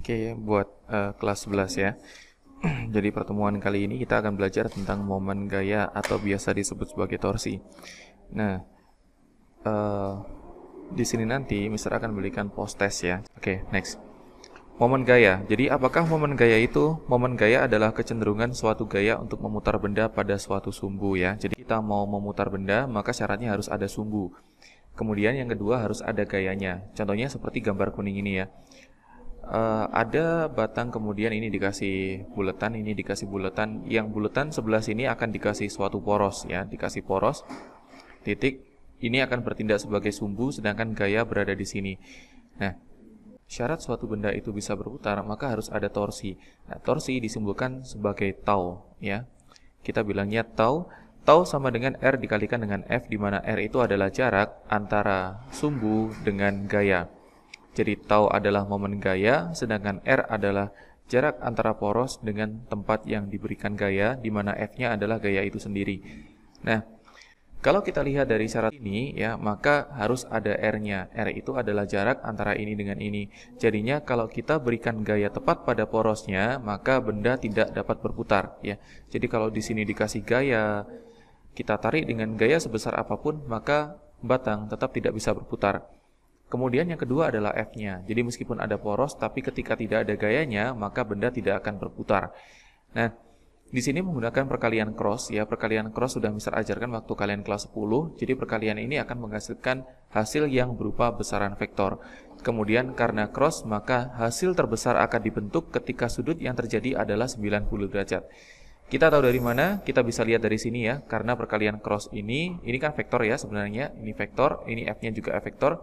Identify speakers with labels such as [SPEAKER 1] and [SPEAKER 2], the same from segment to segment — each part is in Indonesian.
[SPEAKER 1] Oke, buat kelas 11 ya. Jadi pertemuan kali ini kita akan belajar tentang momen gaya atau biasa disebut sebagai torsi. Nah, eh, di sini nanti Mister akan berikan post test ya. Oke, next. Momen gaya. Jadi apakah momen gaya itu? Momen gaya adalah kecenderungan suatu gaya untuk memutar benda pada suatu sumbu ya. Jadi kita mau memutar benda, maka syaratnya harus ada sumbu. Kemudian yang kedua harus ada gayanya. Contohnya seperti gambar kuning ini ya. Ada batang, kemudian ini dikasih buletan, ini dikasih buletan. Yang buletan sebelah sini akan dikasih suatu poros ya, dikasih poros, titik. Ini akan bertindak sebagai sumbu, sedangkan gaya berada di sini. Nah, syarat suatu benda itu bisa berputar, maka harus ada torsi. Nah, torsi disimbolkan sebagai tau ya. Kita bilangnya tau. Tau sama dengan R dikalikan dengan F, di mana R itu adalah jarak antara sumbu dengan gaya. Jadi tau adalah momen gaya, sedangkan R adalah jarak antara poros dengan tempat yang diberikan gaya, di mana F-nya adalah gaya itu sendiri. Nah, kalau kita lihat dari syarat ini ya, maka harus ada R-nya. R itu adalah jarak antara ini dengan ini. Jadinya kalau kita berikan gaya tepat pada porosnya, maka benda tidak dapat berputar ya. Jadi kalau di sini dikasih gaya, kita tarik dengan gaya sebesar apapun, maka batang tetap tidak bisa berputar. Kemudian yang kedua adalah F-nya. Jadi meskipun ada poros, tapi ketika tidak ada gayanya, maka benda tidak akan berputar. Nah, di sini menggunakan perkalian cross ya. Perkalian cross sudah Mister ajarkan waktu kalian kelas 10. Jadi perkalian ini akan menghasilkan hasil yang berupa besaran vektor. Kemudian karena cross, maka hasil terbesar akan dibentuk ketika sudut yang terjadi adalah 90 derajat. Kita tahu dari mana? Kita bisa lihat dari sini ya. Karena perkalian cross ini kan vektor ya sebenarnya. Ini vektor, ini F-nya juga F vektor.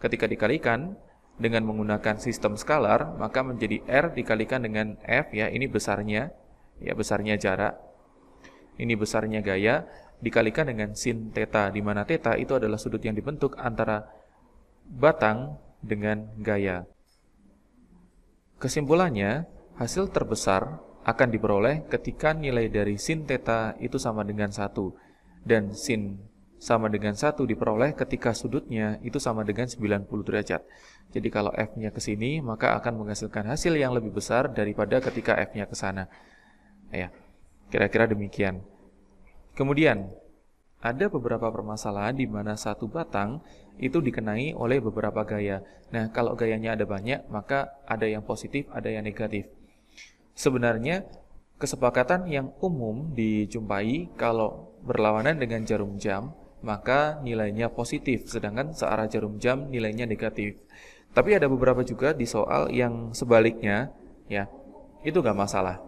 [SPEAKER 1] Ketika dikalikan dengan menggunakan sistem skalar, maka menjadi R dikalikan dengan F ya, ini besarnya, ya besarnya jarak. Ini besarnya gaya, dikalikan dengan sin theta, di mana theta itu adalah sudut yang dibentuk antara batang dengan gaya. Kesimpulannya, hasil terbesar akan diperoleh ketika nilai dari sin theta itu sama dengan 1, dan sin sama dengan 1 diperoleh ketika sudutnya itu sama dengan 90 derajat. Jadi kalau F-nya ke sini, maka akan menghasilkan hasil yang lebih besar daripada ketika F-nya ke sana. Ya, kira-kira demikian. Kemudian, ada beberapa permasalahan di mana satu batang itu dikenai oleh beberapa gaya. Nah, kalau gayanya ada banyak, maka ada yang positif, ada yang negatif. Sebenarnya, kesepakatan yang umum dijumpai kalau berlawanan dengan jarum jam, maka nilainya positif, sedangkan searah jarum jam nilainya negatif. Tapi ada beberapa juga di soal yang sebaliknya, ya, itu nggak masalah.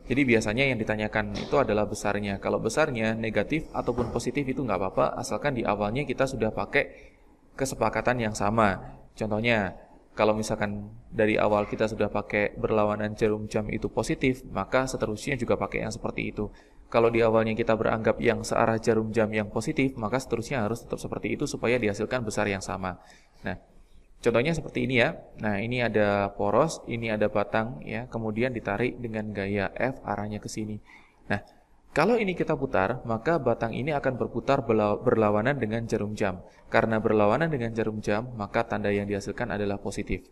[SPEAKER 1] Jadi biasanya yang ditanyakan itu adalah besarnya. Kalau besarnya negatif ataupun positif itu nggak apa-apa, asalkan di awalnya kita sudah pakai kesepakatan yang sama. Contohnya, kalau misalkan dari awal kita sudah pakai berlawanan jarum jam itu positif, maka seterusnya juga pakai yang seperti itu. Kalau di awalnya kita beranggap yang searah jarum jam yang positif, maka seterusnya harus tetap seperti itu supaya dihasilkan besar yang sama. Nah, contohnya seperti ini ya. Nah, ini ada poros, ini ada batang ya, kemudian ditarik dengan gaya F arahnya ke sini. Nah, kalau ini kita putar, maka batang ini akan berputar berlawanan dengan jarum jam. Karena berlawanan dengan jarum jam, maka tanda yang dihasilkan adalah positif.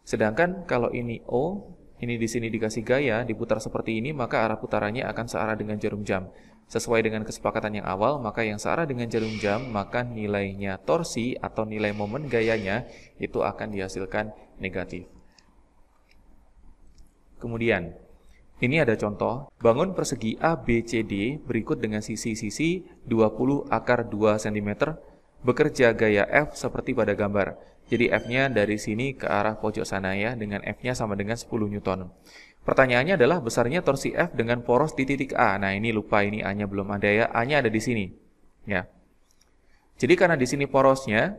[SPEAKER 1] Sedangkan kalau ini O, ini di sini dikasih gaya, diputar seperti ini, maka arah putarannya akan searah dengan jarum jam. Sesuai dengan kesepakatan yang awal, maka yang searah dengan jarum jam, maka nilainya torsi atau nilai momen gayanya itu akan dihasilkan negatif. Kemudian, ini ada contoh, bangun persegi ABCD berikut dengan sisi-sisi 20 akar 2 cm, bekerja gaya F seperti pada gambar. Jadi F-nya dari sini ke arah pojok sana ya, dengan F-nya sama dengan 10 Newton. Pertanyaannya adalah besarnya torsi F dengan poros di titik A. Nah ini lupa, ini A-nya belum ada ya, A-nya ada di sini. Ya. Jadi karena di sini porosnya,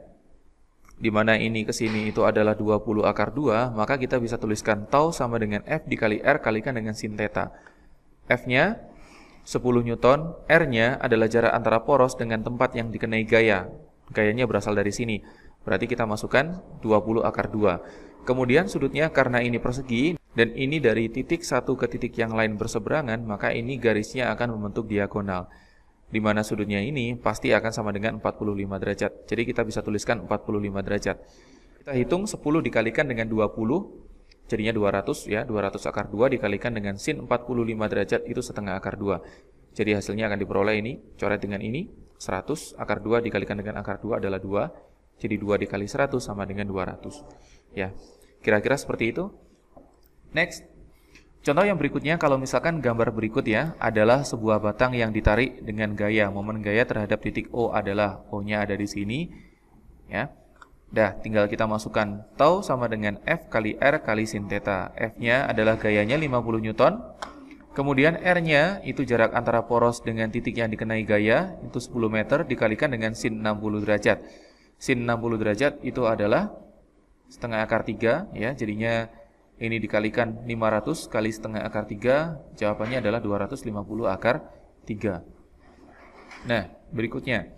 [SPEAKER 1] di mana ini ke sini itu adalah 20 akar 2, maka kita bisa tuliskan tau sama dengan F dikali R kalikan dengan sin theta. F-nya 10 Newton, R-nya adalah jarak antara poros dengan tempat yang dikenai gaya. Gayanya berasal dari sini. Berarti kita masukkan 20 akar 2. Kemudian sudutnya karena ini persegi, dan ini dari titik satu ke titik yang lain berseberangan, maka ini garisnya akan membentuk diagonal. Di mana sudutnya ini pasti akan sama dengan 45 derajat. Jadi kita bisa tuliskan 45 derajat. Kita hitung 10 dikalikan dengan 20, jadinya 200 ya, 200 akar 2 dikalikan dengan sin 45 derajat itu setengah akar 2. Jadi hasilnya akan diperoleh ini, coret dengan ini, 100 akar 2 dikalikan dengan akar 2 adalah 2. Jadi 2 dikali 100 sama dengan 200. Ya, kira-kira seperti itu. Next. Contoh yang berikutnya, kalau misalkan gambar berikut ya, adalah sebuah batang yang ditarik dengan gaya. Momen gaya terhadap titik O adalah O-nya ada di sini. Ya. Dah, tinggal kita masukkan tau sama dengan F kali R kali sin theta. F-nya adalah gayanya 50 Newton. Kemudian R-nya itu jarak antara poros dengan titik yang dikenai gaya, itu 10 meter dikalikan dengan sin 60 derajat. Sin 60 derajat itu adalah setengah akar 3, ya, jadinya ini dikalikan 500 kali setengah akar 3, jawabannya adalah 250 akar 3. Nah, berikutnya.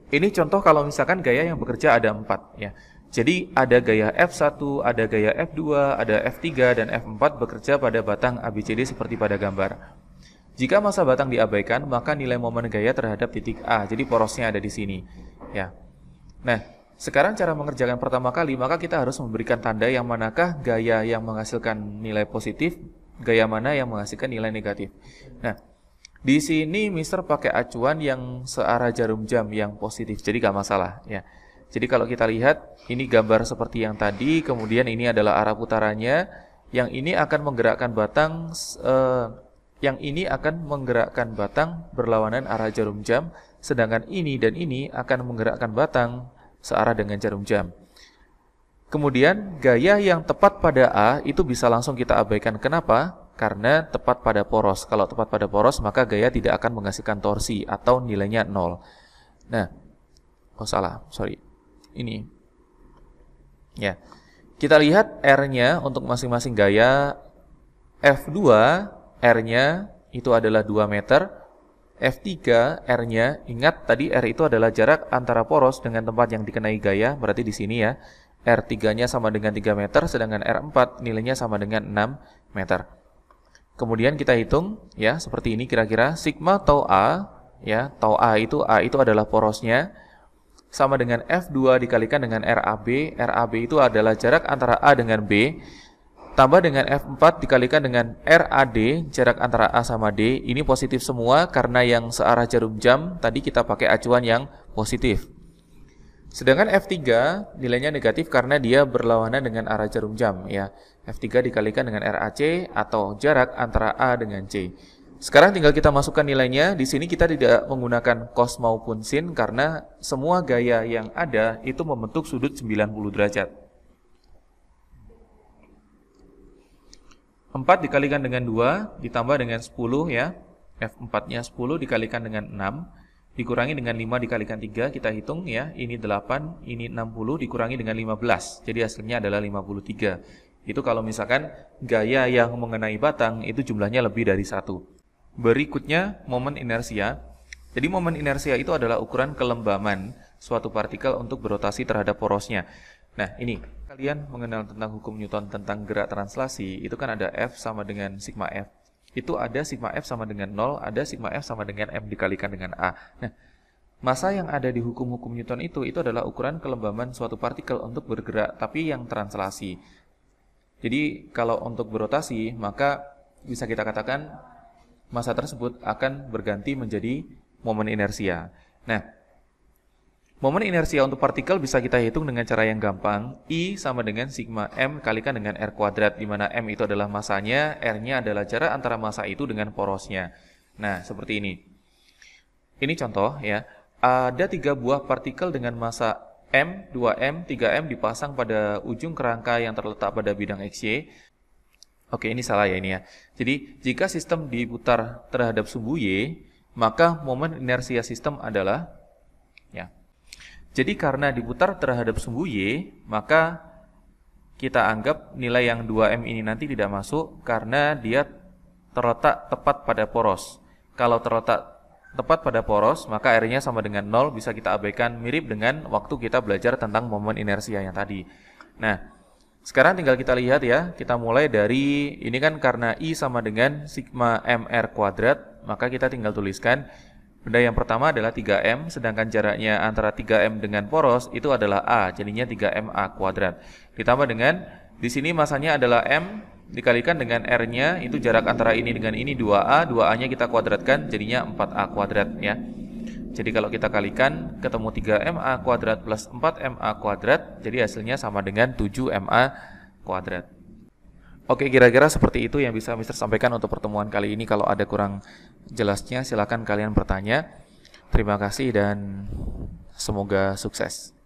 [SPEAKER 1] Ini contoh kalau misalkan gaya yang bekerja ada 4. Ya. Jadi ada gaya F1, ada gaya F2, ada F3, dan F4 bekerja pada batang ABCD seperti pada gambar. Jika masa batang diabaikan, maka nilai momen gaya terhadap titik A. Jadi porosnya ada di sini. Ya. Nah, sekarang cara mengerjakan pertama kali, maka kita harus memberikan tanda yang manakah gaya yang menghasilkan nilai positif, gaya mana yang menghasilkan nilai negatif. Nah, di sini Mister pakai acuan yang searah jarum jam yang positif, jadi gak masalah. Ya. Jadi kalau kita lihat, ini gambar seperti yang tadi, kemudian ini adalah arah putarannya, yang ini akan menggerakkan batang, berlawanan arah jarum jam, sedangkan ini dan ini akan menggerakkan batang searah dengan jarum jam. Kemudian gaya yang tepat pada A itu bisa langsung kita abaikan. Kenapa? Karena tepat pada poros. Kalau tepat pada poros, maka gaya tidak akan menghasilkan torsi atau nilainya 0. Nah, ini. Ya. Kita lihat R-nya untuk masing-masing gaya. F2 R-nya itu adalah 2 meter. F3 R-nya, ingat tadi R itu adalah jarak antara poros dengan tempat yang dikenai gaya, berarti di sini ya. R3-nya sama dengan 3 meter, sedangkan R4 nilainya sama dengan 6 meter. Kemudian kita hitung ya, seperti ini kira-kira sigma tau A, ya, tau A itu adalah porosnya, sama dengan F2 dikalikan dengan RAB. RAB itu adalah jarak antara A dengan B. Tambah dengan F4 dikalikan dengan RAD, jarak antara A sama D. Ini positif semua karena yang searah jarum jam tadi kita pakai acuan yang positif. Sedangkan F3 nilainya negatif karena dia berlawanan dengan arah jarum jam. Ya. F3 dikalikan dengan RAC atau jarak antara A dengan C. Sekarang tinggal kita masukkan nilainya. Di sini kita tidak menggunakan cos maupun sin karena semua gaya yang ada itu membentuk sudut 90 derajat. 4 dikalikan dengan 2 ditambah dengan 10 ya. F4-nya 10 dikalikan dengan 6 dikurangi dengan 5 dikalikan 3, kita hitung ya. Ini 8, ini 60 dikurangi dengan 15. Jadi hasilnya adalah 53. Itu kalau misalkan gaya yang mengenai batang itu jumlahnya lebih dari 1. Berikutnya momen inersia. Jadi momen inersia itu adalah ukuran kelembaman suatu partikel untuk berotasi terhadap porosnya. Nah, ini kalian mengenal tentang hukum Newton tentang gerak translasi, itu kan ada F sama dengan sigma F. Itu ada sigma F sama dengan 0, ada sigma F sama dengan M dikalikan dengan A. Nah, massa yang ada di hukum-hukum Newton itu adalah ukuran kelembaman suatu partikel untuk bergerak, tapi yang translasi. Jadi, kalau untuk berotasi, maka bisa kita katakan massa tersebut akan berganti menjadi momen inersia. Nah, momen inersia untuk partikel bisa kita hitung dengan cara yang gampang. I sama dengan sigma M kalikan dengan R kuadrat, di mana M itu adalah massanya, R-nya adalah jarak antara massa itu dengan porosnya. Nah, seperti ini. Ini contoh ya. Ada 3 buah partikel dengan massa M, 2M, 3M dipasang pada ujung kerangka yang terletak pada bidang XY. Oke, ini salah ya ini ya. Jadi, jika sistem diputar terhadap sumbu Y, maka momen inersia sistem adalah ya. Jadi karena diputar terhadap sumbu Y, maka kita anggap nilai yang 2M ini nanti tidak masuk karena dia terletak tepat pada poros. Kalau terletak tepat pada poros, maka R-nya sama dengan 0, bisa kita abaikan, mirip dengan waktu kita belajar tentang momen inersia yang tadi. Nah, sekarang tinggal kita lihat ya, kita mulai dari, ini kan karena I sama dengan sigma MR kuadrat, maka kita tinggal tuliskan benda yang pertama adalah 3M, sedangkan jaraknya antara 3M dengan poros itu adalah A, jadinya 3MA kuadrat. Ditambah dengan Di sini masanya adalah M dikalikan dengan R-nya, itu jarak antara ini dengan ini 2A, 2A-nya kita kuadratkan jadinya 4A kuadrat ya. Jadi kalau kita kalikan ketemu 3MA kuadrat plus 4MA kuadrat, jadi hasilnya sama dengan 7MA kuadrat. Oke, kira-kira seperti itu yang bisa Mister sampaikan untuk pertemuan kali ini. Kalau ada kurang jelasnya silakan kalian bertanya. Terima kasih dan semoga sukses.